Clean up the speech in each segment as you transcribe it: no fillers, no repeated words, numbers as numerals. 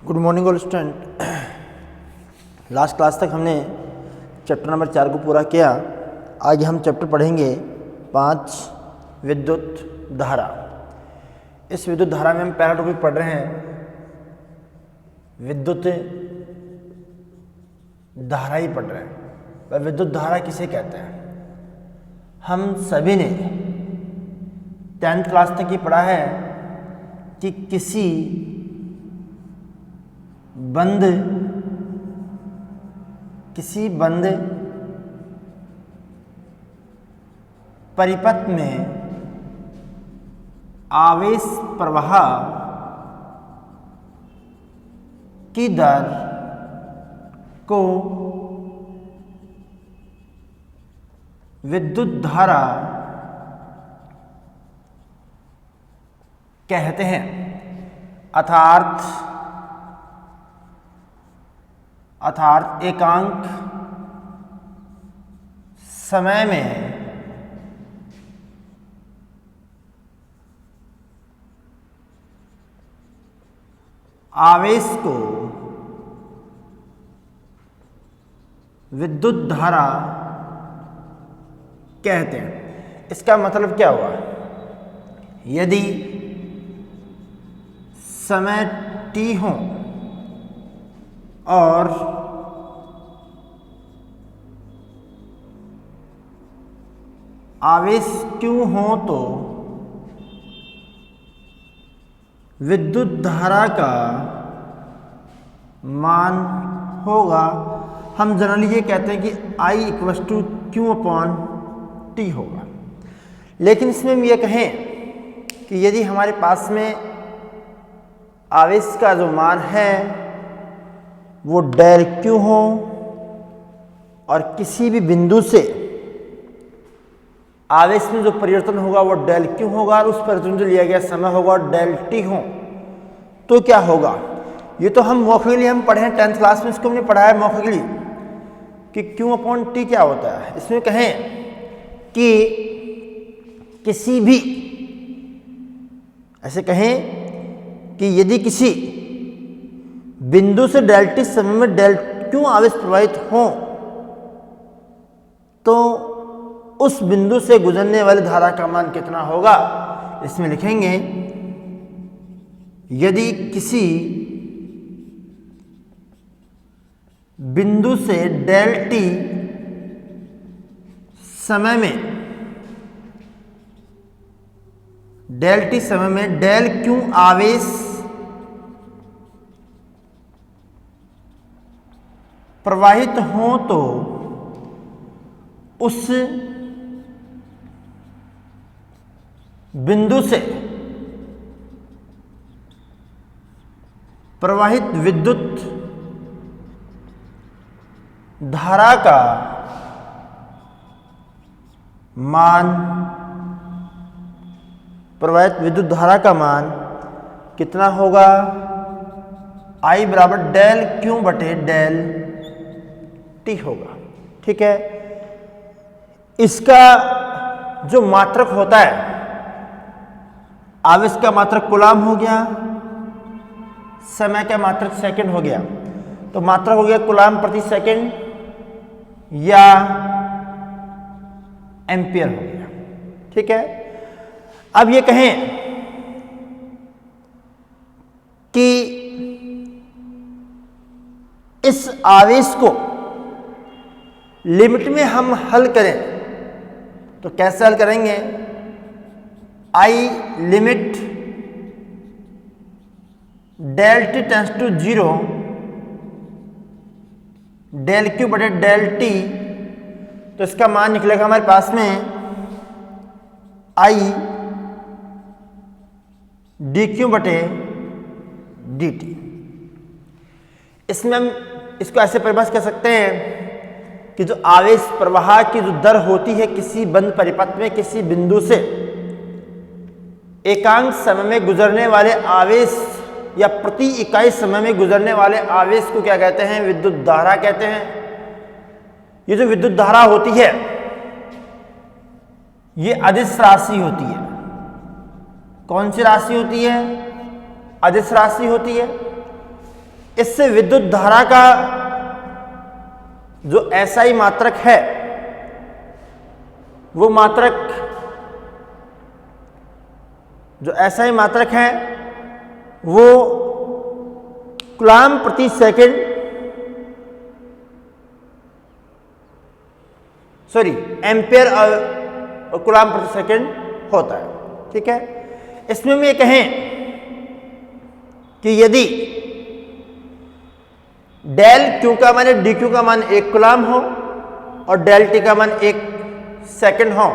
Good morning all student. Last class तक हमने chapter number 4 को पूरा किया। आज हम चैप्टर पढ़ेंगे 5 विद्युत धारा। इस विद्युत धारा में हम पहला टॉपिक पढ़ रहे हैं विद्युत धारा ही पढ़ रहे हैं। वह विद्युत धारा किसे कहते हैं? हम सभी ने 10th क्लास तक ये पढ़ा है कि किसी बंद परिपथ में आवेश प्रवाह की दर को विद्युत धारा कहते हैं। अर्थात एकांक समय में आवेश को विद्युत धारा कहते हैं। इसका मतलब क्या हुआ? यदि समय t हो और आवेश q हो तो विद्युत धारा का मान होगा, हम जनरली ये कहते हैं कि I = Q/T होगा। लेकिन इसमें हम ये कहें कि यदि हमारे पास में आवेश का जो मान है वो डेल Q हो और किसी भी बिंदु से आवेश में जो परिवर्तन होगा वो डेल Q होगा और उस परिवर्तन जो लिया गया समय होगा डेल T हो, तो क्या होगा? ये तो हम मौखिकली हम पढ़े हैं 10th क्लास में, इसको हमने पढ़ा है मौखिकली कि Q/T क्या होता है। इसमें कहें कि किसी भी ऐसे कहें कि यदि किसी बिंदु से डेल T समय में डेल Q आवेश प्रवाहित हो तो उस बिंदु से गुजरने वाली धारा का मान कितना होगा? इसमें लिखेंगे यदि किसी बिंदु से डेल T समय में डेल Q आवेश प्रवाहित हो तो उस बिंदु से प्रवाहित विद्युत धारा का मान कितना होगा? I = डेल Q/डेल T होगा। ठीक है। इसका जो मात्रक होता है, आवेश का मात्रक कूलाम हो गया, समय का मात्रक सेकंड हो गया, तो मात्रक हो गया कूलाम प्रति सेकंड या एम्पियर हो गया। ठीक है। अब ये कहें कि इस आवेश को लिमिट में हम हल करें तो कैसे हल करेंगे? I limit del T tends to 0 del Q/डेल T, तो इसका मान निकलेगा हमारे पास में I dQ/dt। इसमें हम इसको ऐसे परिभाषित कर सकते हैं कि जो आवेश प्रवाह की जो दर होती है किसी बंद परिपथ में किसी बिंदु से एकांक समय में गुजरने वाले आवेश या प्रति इकाई समय में गुजरने वाले आवेश को क्या कहते हैं? विद्युत धारा कहते हैं। ये जो विद्युत धारा होती है ये अदिश राशि होती है। कौन सी राशि होती है? अदिश राशि होती है। इससे विद्युत धारा का जो एसआई मात्रक है वो मात्रक जो एसआई मात्रक है वो कूलम्ब प्रति सेकंड एम्पियर और कूलम्ब प्रति सेकंड होता है। ठीक है, इसमें हम ये कहें कि यदि डेल क्यू का मान डी क्यू का मान 1 कूलम्ब हो और डेल टी का मान 1 सेकंड हो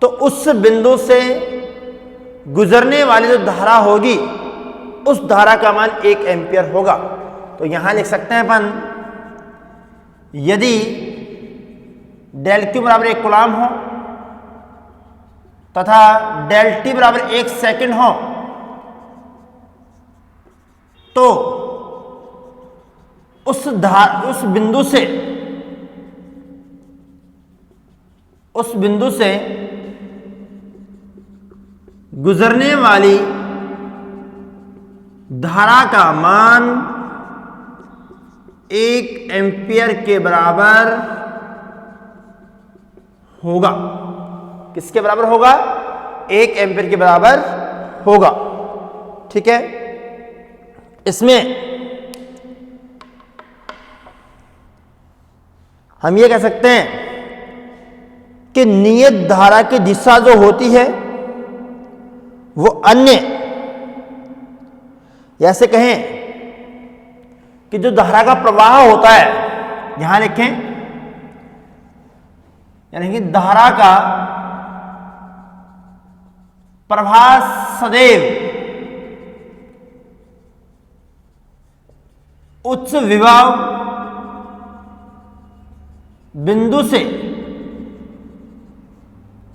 तो उस बिंदु से गुजरने वाली जो धारा होगी उस धारा का मान 1 एम्पियर होगा। तो यहां लिख सकते हैं अपन, यदि डेल क्यू बराबर 1 कूलम्ब हो तथा डेल टी बराबर 1 सेकंड हो तो उस बिंदु से गुजरने वाली धारा का मान 1 एम्पियर के बराबर होगा। किसके बराबर होगा? 1 एम्पियर के बराबर होगा। ठीक है, इसमें हम ये कह सकते हैं कि नियत धारा की दिशा जो होती है वो अन्य, ऐसे कहें कि जो धारा का प्रवाह होता है, यहां लिखें, यानी कि धारा का प्रवाह सदैव उच्च विभव बिंदु से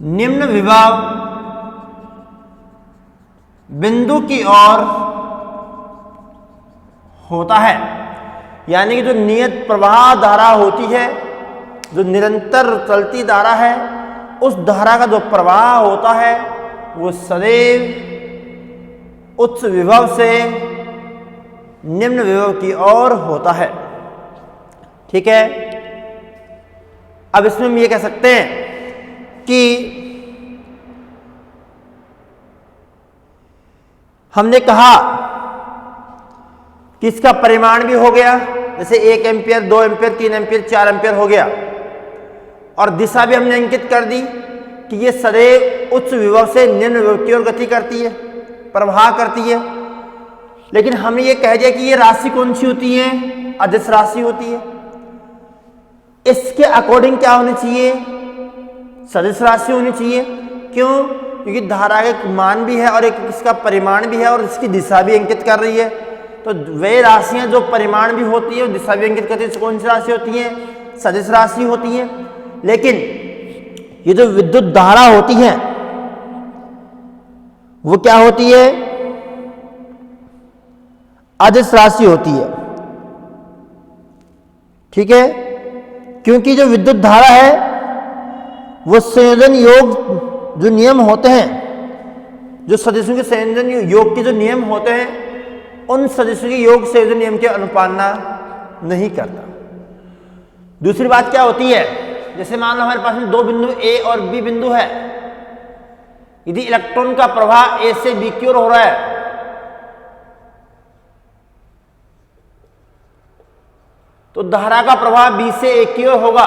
निम्न विभव बिंदु की ओर होता है। यानी कि जो नियत प्रवाह धारा होती है, जो निरंतर चलती धारा है, उस धारा का जो प्रवाह होता है वो सदैव उच्च विभव से निम्न विभव की ओर होता है। ठीक है, अब इसमें हम ये कह सकते हैं कि हमने कहा कि इसका परिमाण भी हो गया, जैसे 1 एम्पियर, 2 एम्पियर, 3 एम्पियर, 4 एम्पियर हो गया, और दिशा भी हमने अंकित कर दी कि ये सदैव उच्च विभव से निम्न विभव की ओर गति करती है, प्रवाह करती है। लेकिन हमने ये कह दिया कि ये राशि कौन सी होती है? अदिश राशि होती है। इसके अकॉर्डिंग क्या होनी चाहिए? सदिश राशि होनी चाहिए। क्यों? क्योंकि धारा का एक मान भी है और एक इसका परिमाण भी है और इसकी दिशा भी अंकित कर रही है। तो वे राशियां जो परिमाण भी होती है और दिशा भी अंकित करती है, कौन सी राशि होती है? सदिश राशि होती है। लेकिन ये जो विद्युत धारा होती है वो क्या होती है? अदिश राशि होती है। ठीक है, क्योंकि जो विद्युत धारा है वो संयोजन योग जो नियम होते हैं, जो सदिशों के संयोजन योग के जो नियम होते हैं, उन सदिशों के योग संयोजन नियम की अनुपालना नहीं करता। दूसरी बात क्या होती है? जैसे मान लो हमारे पास में 2 बिंदु ए और बी बिंदु है। यदि इलेक्ट्रॉन का प्रवाह ए से बी की ओर हो रहा है तो धारा का प्रवाह बी से ए की ओर होगा।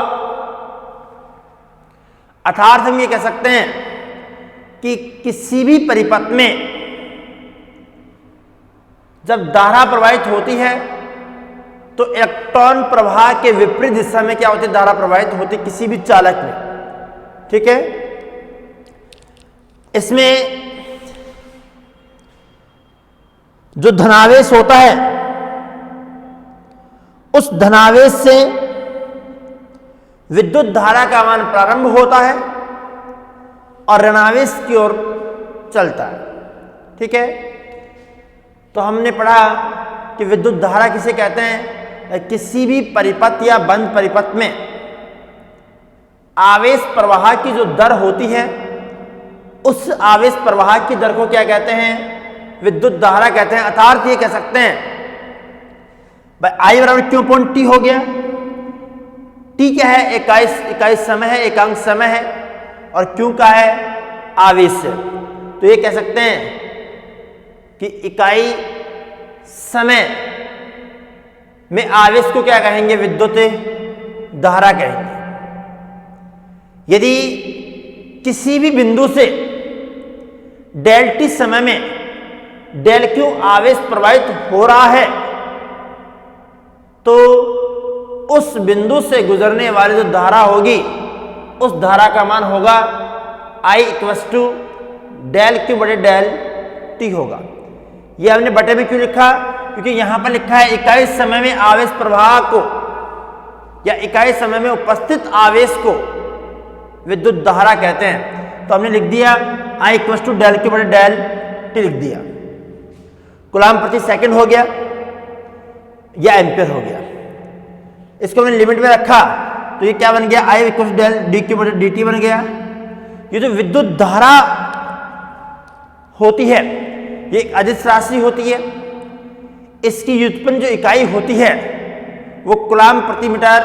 अर्थात हम ये कह सकते हैं कि किसी भी परिपथ में जब धारा प्रवाहित होती है तो इलेक्ट्रॉन प्रवाह के विपरीत दिशा में क्या होती है? धारा प्रवाहित होती है किसी भी चालक में। ठीक है, इसमें जो धनावेश होता है उस धनावेश से विद्युत धारा का मान प्रारंभ होता है और ऋणावेश की ओर चलता है। ठीक है, तो हमने पढ़ा कि विद्युत धारा किसे कहते हैं? किसी भी परिपथ या बंद परिपथ में आवेश प्रवाह की जो दर होती है उस आवेश प्रवाह की दर को क्या कहते हैं? विद्युत धारा कहते हैं। अर्थात ये कह सकते हैं भाई आई बराबर क्यू अपॉन टी हो गया। टी क्या है? इकाई समय है, एकांक समय है, और क्यू का है आवेश है। तो ये कह सकते हैं कि इकाई समय में आवेश को क्या कहेंगे? विद्युत धारा कहेंगे। यदि किसी भी बिंदु से डेल टी समय में डेल क्यू आवेश प्रवाहित हो रहा है तो उस बिंदु से गुजरने वाली जो धारा होगी उस धारा का मान होगा I equals to del Q बटे डेल टी होगा। ये हमने बटे में क्यों लिखा? क्योंकि यहां पर लिखा है इकाई समय में आवेश प्रवाह को या इकाई समय में उपस्थित आवेश को विद्युत धारा कहते हैं। तो हमने लिख दिया I equals to del Q बटे डेल टी लिख दिया। कूलम्ब प्रति सेकंड हो गया या एम्पियर हो गया। इसको मैंने लिमिट में रखा तो ये क्या बन गया? I equals del D Q बटे डी टी बन गया। ये जो विद्युत धारा होती है ये एक अदिश राशि होती है। इसकी व्युत्पन्न जो इकाई होती है वो कूलम्ब प्रति मीटर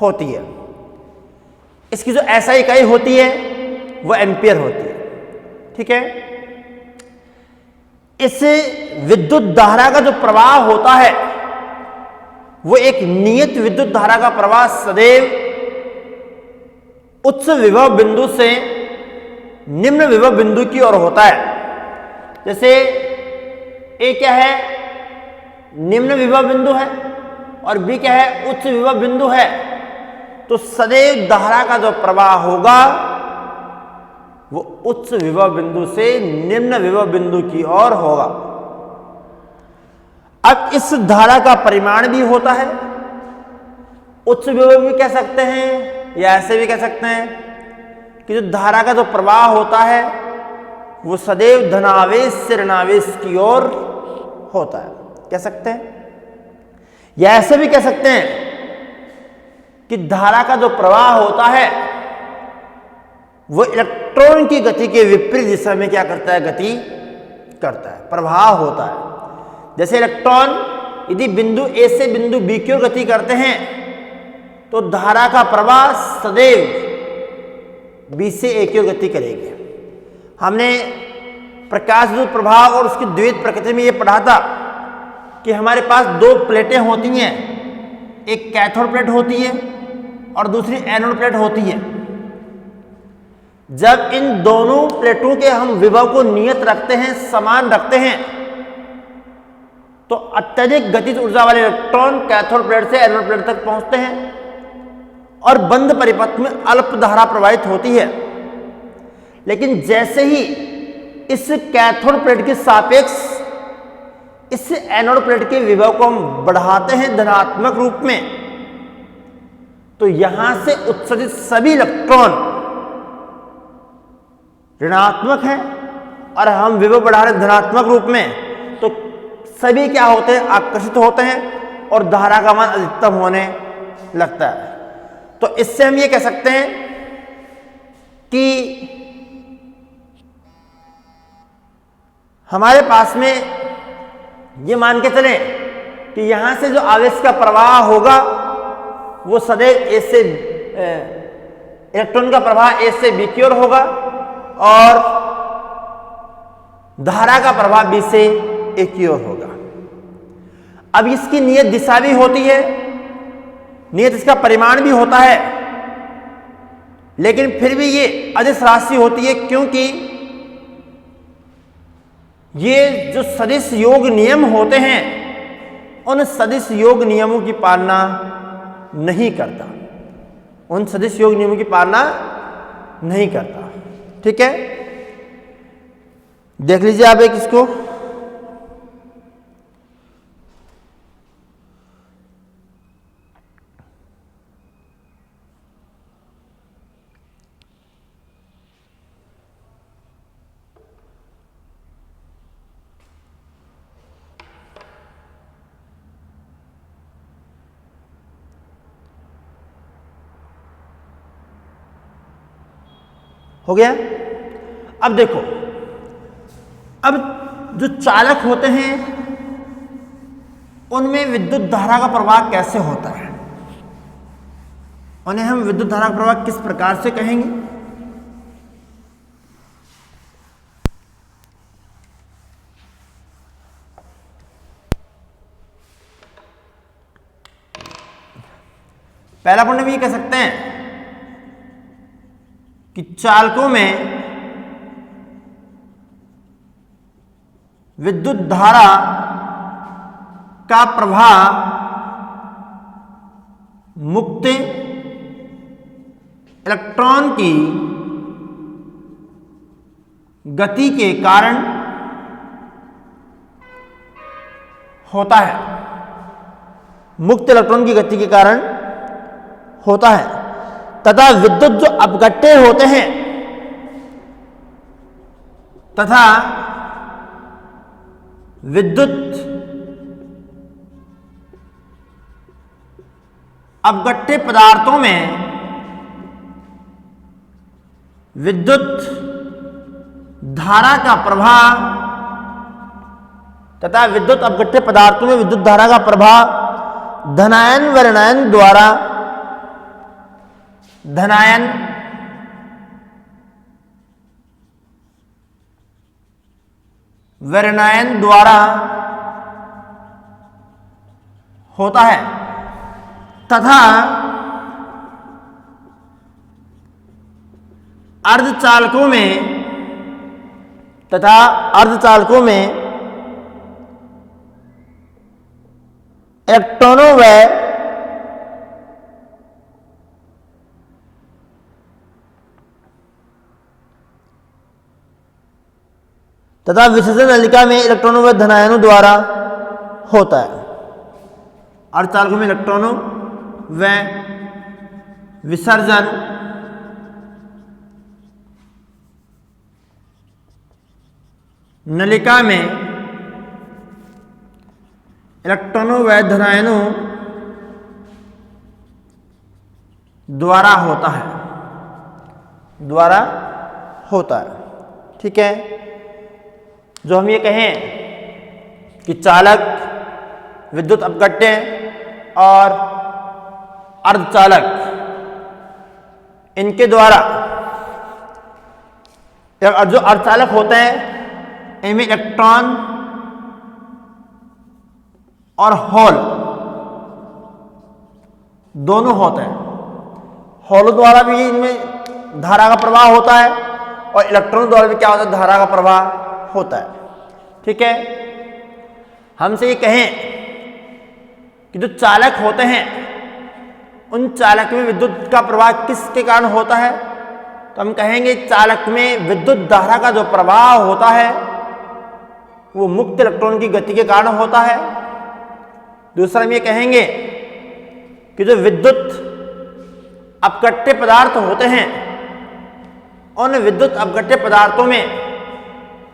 होती है। इसकी जो ऐसा इकाई होती है वो एम्पियर होती है। ठीक है। इस विद्युत धारा का जो प्रवाह होता है वो एक नियत विद्युत धारा का प्रवाह सदैव उच्च विभव बिंदु से निम्न विभव बिंदु की ओर होता है। जैसे ए क्या है? निम्न विभव बिंदु है और बी क्या है? उच्च विभव बिंदु है। तो सदैव धारा का जो प्रवाह होगा वो उच्च विभव बिंदु से निम्न विभव बिंदु की ओर होगा। अब इस धारा का परिमाण भी होता है। उच्च विभव भी कह सकते हैं या ऐसे भी कह सकते हैं कि जो धारा का जो प्रवाह होता है वो सदैव धनावेश से ऋणावेश की ओर होता है, कह सकते हैं। या ऐसे भी कह सकते हैं कि धारा का जो प्रवाह होता है वो इलेक्ट्रॉन की गति के विपरीत दिशा में क्या करता है? गति करता है, प्रवाह होता है। जैसे इलेक्ट्रॉन यदि बिंदु ए से बिंदु बी की ओर गति करते हैं तो धारा का प्रवाह सदैव बी से ए की ओर गति करेगी। हमने प्रकाश दूत प्रभाव और उसकी द्वैत प्रकृति में ये पढ़ा था कि हमारे पास दो प्लेटें होती हैं, एक कैथोड प्लेट होती है और दूसरी एनोड प्लेट होती है। जब इन दोनों प्लेटों के हम विभव को नियत रखते हैं, समान रखते हैं, तो अत्यधिक गतिज ऊर्जा वाले इलेक्ट्रॉन कैथोड प्लेट से एनोड प्लेट तक पहुंचते हैं और बंद परिपथ में अल्प धारा प्रवाहित होती है। लेकिन जैसे ही इस कैथोड प्लेट के सापेक्ष इस एनोड प्लेट के विभव को हम बढ़ाते हैं धनात्मक रूप में, तो यहां से उत्सर्जित सभी इलेक्ट्रॉन ऋणात्मक है और हम विभव बढ़ा रहे धनात्मक रूप में, तो सभी क्या होते हैं? आकर्षित होते हैं और धारा का मान अधिकतम होने लगता है। तो इससे हम ये कह सकते हैं कि हमारे पास में ये मान के चलें कि यहां से जो आवेश का प्रवाह होगा वो सदैव ए से इलेक्ट्रॉन का प्रवाह ए से बी की ओर होगा और धारा का प्रवाह बी से ए की ओर होगा। अब इसकी नियत दिशा भी होती है, नियत इसका परिमाण भी होता है, लेकिन फिर भी ये अदिश राशि होती है क्योंकि ये जो सदिश योग नियम होते हैं उन सदिश योग नियमों की पालना नहीं करता, उन सदिश योग नियमों की पालना नहीं करता। ठीक है, देख लीजिए आप एक इसको, हो गया। अब देखो, अब जो चालक होते हैं उनमें विद्युत धारा का प्रवाह कैसे होता है, उन्हें हम विद्युत धारा का प्रवाह किस प्रकार से कहेंगे। पहला पॉइंट हम ये कह सकते हैं कि चालकों में विद्युत धारा का प्रवाह मुक्त इलेक्ट्रॉन की गति के कारण होता है, मुक्त इलेक्ट्रॉन की गति के कारण होता है, तथा विद्युत जो अपघट्य होते हैं तथा विद्युत अपघट्य पदार्थों में विद्युत धारा का प्रवाह तथा विद्युत अपघट्य पदार्थों में विद्युत धारा का प्रवाह धनायन व ऋणायन द्वारा होता है, तथा अर्धचालकों में इलेक्ट्रॉनों व तथा विसर्जन नलिका में इलेक्ट्रॉनों व धनायनों द्वारा होता है। अर्धचालकों में इलेक्ट्रॉनों व विसर्जन नलिका में इलेक्ट्रॉनों व धनायनों द्वारा होता है। ठीक है, जो हम ये कहें कि चालक, विद्युत अपघट्य और अर्धचालक, इनके द्वारा जो अर्धचालक होते हैं इनमें इलेक्ट्रॉन और होल दोनों होते हैं। होलों द्वारा भी इनमें धारा का प्रवाह होता है और इलेक्ट्रॉन द्वारा भी क्या होता है, धारा का प्रवाह होता है। ठीक है, हमसे ये कहें कि जो चालक होते हैं उन चालक में विद्युत का प्रवाह किसके कारण होता है, तो हम कहेंगे चालक में विद्युत धारा का जो प्रवाह होता है वो मुक्त इलेक्ट्रॉन की गति के कारण होता है। दूसरा हम ये कहेंगे कि जो विद्युत अपघट्य पदार्थ होते हैं उन विद्युत अपघट्य पदार्थों में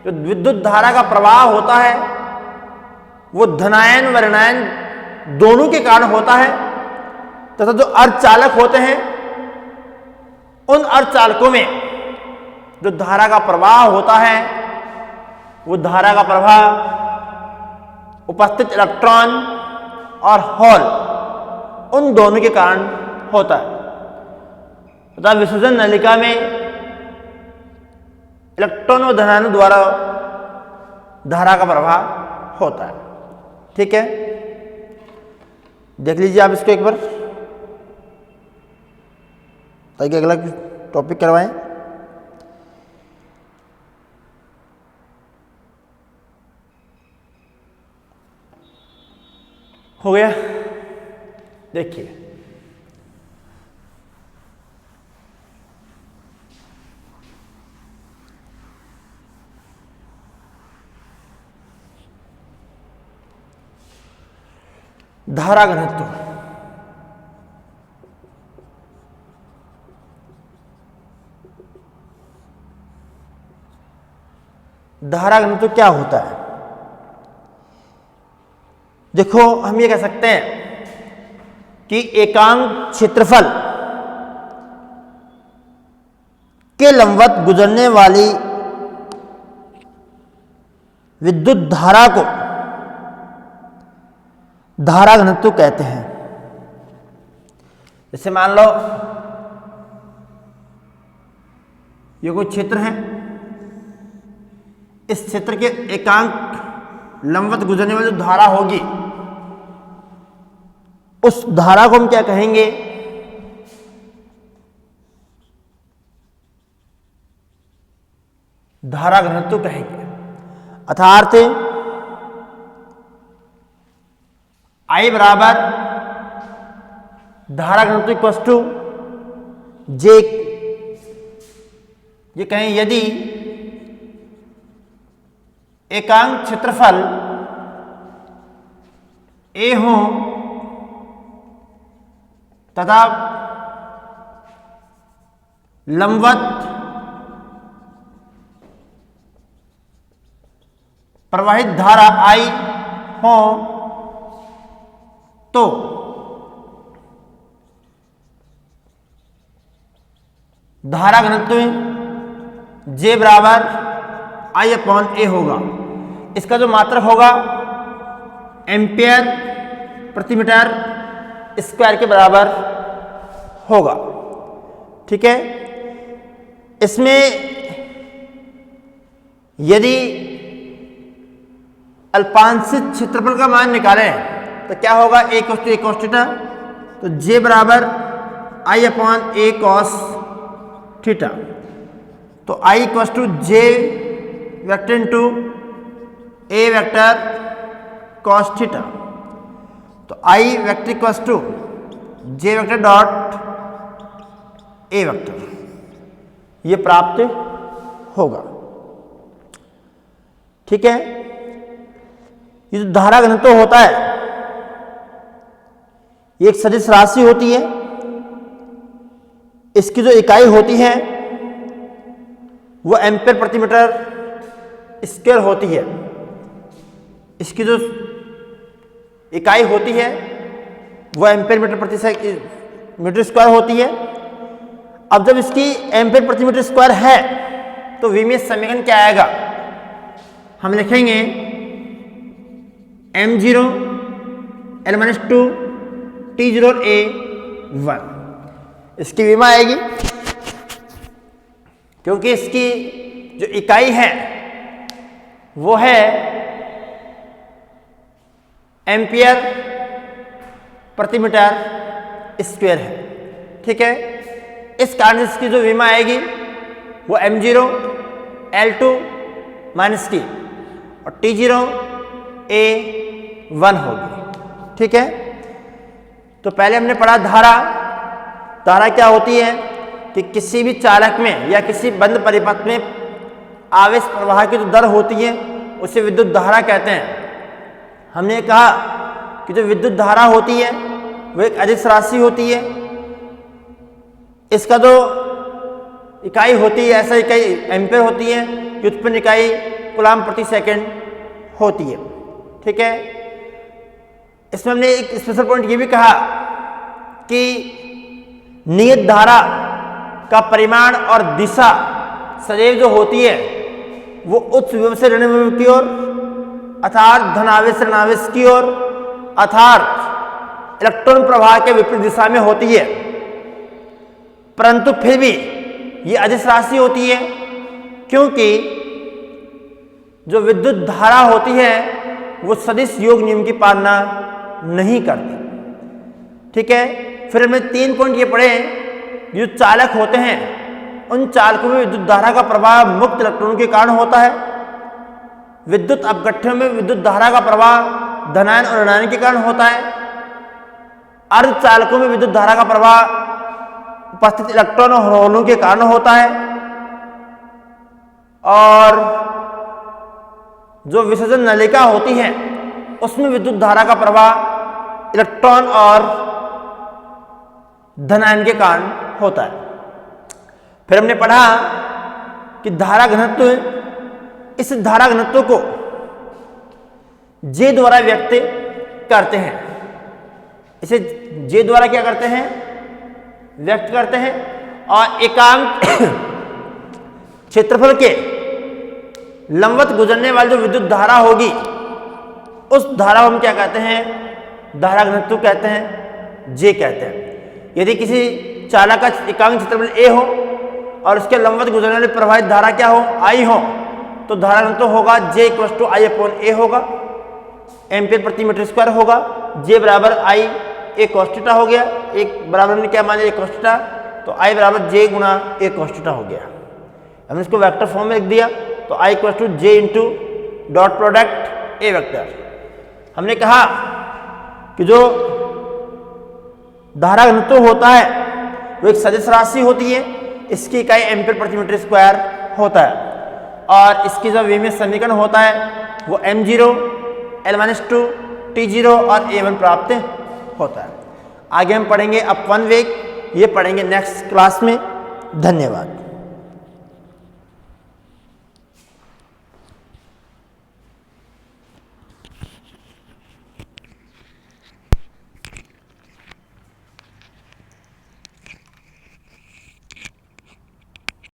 जो विद्युत धारा का प्रवाह होता है वो धनायन व ऋणायन दोनों के कारण होता है, तथा जो अर्धचालक होते हैं उन अर्धचालकों में जो धारा का प्रवाह होता है वो धारा का प्रवाह उपस्थित इलेक्ट्रॉन और होल उन दोनों के कारण होता है, तथा विसर्जन नलिका में इलेक्ट्रॉन और धनायनों द्वारा धारा का प्रवाह होता है। ठीक है, देख लीजिए आप इसको एक बार, ताकि अगला टॉपिक करवाएं। हो गया, देखिए धारा घनत्व, धारा घनत्व क्या होता है। देखो हम ये कह सकते हैं कि एकांक क्षेत्रफल के लंबवत गुजरने वाली विद्युत धारा को धारा घनत्व कहते हैं। जैसे मान लो ये कोई क्षेत्र है, इस क्षेत्र के एकांक लंबवत गुजरने वाली जो धारा होगी उस धारा को हम क्या कहेंगे? धारा घनत्व कहेंगे। अर्थात I बराबर धारा घनत्व इक्वल टू जे, ये कहें यदि एकांक क्षेत्रफल A हो तथा लंबवत प्रवाहित धारा I हो तो धारा घनत्व J बराबर I अपॉन A होगा। इसका जो मात्रक होगा एम्पियर प्रति मीटर स्क्वायर के बराबर होगा। ठीक है, इसमें यदि अल्पांशिक क्षेत्रफल का मान निकालें तो क्या होगा? a cos a cos theta, तो J बराबर I upon a cos theta, तो I equal to J vector into a vector cos theta, तो I vector equal to J vector dot a vector, ये प्राप्त होगा। ठीक है, ये जो धारा घनत्व होता है ये एक सदिश राशि होती है। इसकी जो इकाई होती है वो एम्पियर प्रति मीटर स्क्वायर होती है। इसकी जो इकाई होती है वो एम्पियर मीटर प्रति मीटर स्क्वायर होती है। अब जब इसकी एम्पियर प्रति मीटर स्क्वायर है तो विमीय समीकरण क्या आएगा? हम लिखेंगे m0 L-2 T0 A1, इसकी विमा आएगी क्योंकि इसकी जो इकाई है वो है एम्पियर प्रति मीटर स्क्वायर है। ठीक है, इस कारण इसकी जो विमा आएगी वो m0 L2 माइनस T और T0 A1 होगी। ठीक है, तो पहले हमने पढ़ा धारा। धारा क्या होती है कि किसी भी चालक में या किसी बंद परिपथ में आवेश प्रवाह की जो दर होती है उसे विद्युत धारा कहते हैं। हमने कहा कि जो विद्युत धारा होती है वो एक अदिश राशि होती है। इसका जो इकाई होती है, ऐसा इकाई एम्पियर होती है, व्युत्पन्न इकाई कूलम प्रति सेकंड होती है। ठीक है, इसमें हमने एक स्पेशल पॉइंट ये भी कहा कि नियत धारा का परिमाण और दिशा सदैव जो होती है वो उच्च विभव से ऋण विभव की ओर अर्थात धनावेश से ऋणावेश की ओर अर्थात इलेक्ट्रॉन प्रवाह के विपरीत दिशा में होती है। परंतु फिर भी ये अदिश राशि होती है क्योंकि जो विद्युत धारा होती है वो सदिश योग नियम की पालना नहीं करती। ठीक है, फिर हमने 3 पॉइंट ये पढ़े, जो चालक होते हैं उन चालकों में विद्युत धारा का प्रवाह मुक्त इलेक्ट्रॉनों के कारण होता है। विद्युत अपघट्यों में विद्युत धारा का प्रवाह धनायन और ऋणायन के कारण होता है। अर्धचालकों में विद्युत धारा का प्रवाह उपस्थित इलेक्ट्रॉन और होलों के कारण होता है। और जो विसर्जन नलिका होती है उसमें विद्युत धारा का प्रवाह इलेक्ट्रॉन और धनायन के कारण होता है। फिर हमने पढ़ा कि धारा घनत्व, इस धारा घनत्व को J द्वारा व्यक्त करते हैं। इसे J द्वारा क्या करते हैं? व्यक्त करते हैं। और एकांक क्षेत्रफल के लंबवत गुजरने वाली जो विद्युत धारा होगी उस धारा को हम क्या कहते हैं? धारा घनत्व कहते हैं, जे कहते हैं। यदि किसी चालक का एकांक क्षेत्रफल ए हो और उसके लंबवत गुजरने वाली प्रवाहित धारा क्या हो, आई हो, तो धारा घनत्व होगा J equal to I upon ए होगा, एम्पियर प्रति मीटर स्क्वायर होगा। जे बराबर आई ए cos थीटा हो गया, एक बराबर हमने क्या मान लिया cos थीटा, तो आई बराबर जे गुना ए cos थीटा हो गया। हमने इसको वेक्टर फॉर्म में लिख दिया, तो I equal to J into dot product A vector. हमने कहा कि जो धारा घनत्व होता है वो एक सदिश राशि होती है, इसकी इकाई एम्पियर प्रति मीटर स्क्वायर होता है और इसकी जो विमीय समीकरण होता है वो m0 L-2 T0 और A1 प्राप्त होता है। आगे हम पढ़ेंगे अपवन वेग, ये पढ़ेंगे नेक्स्ट क्लास में। धन्यवाद।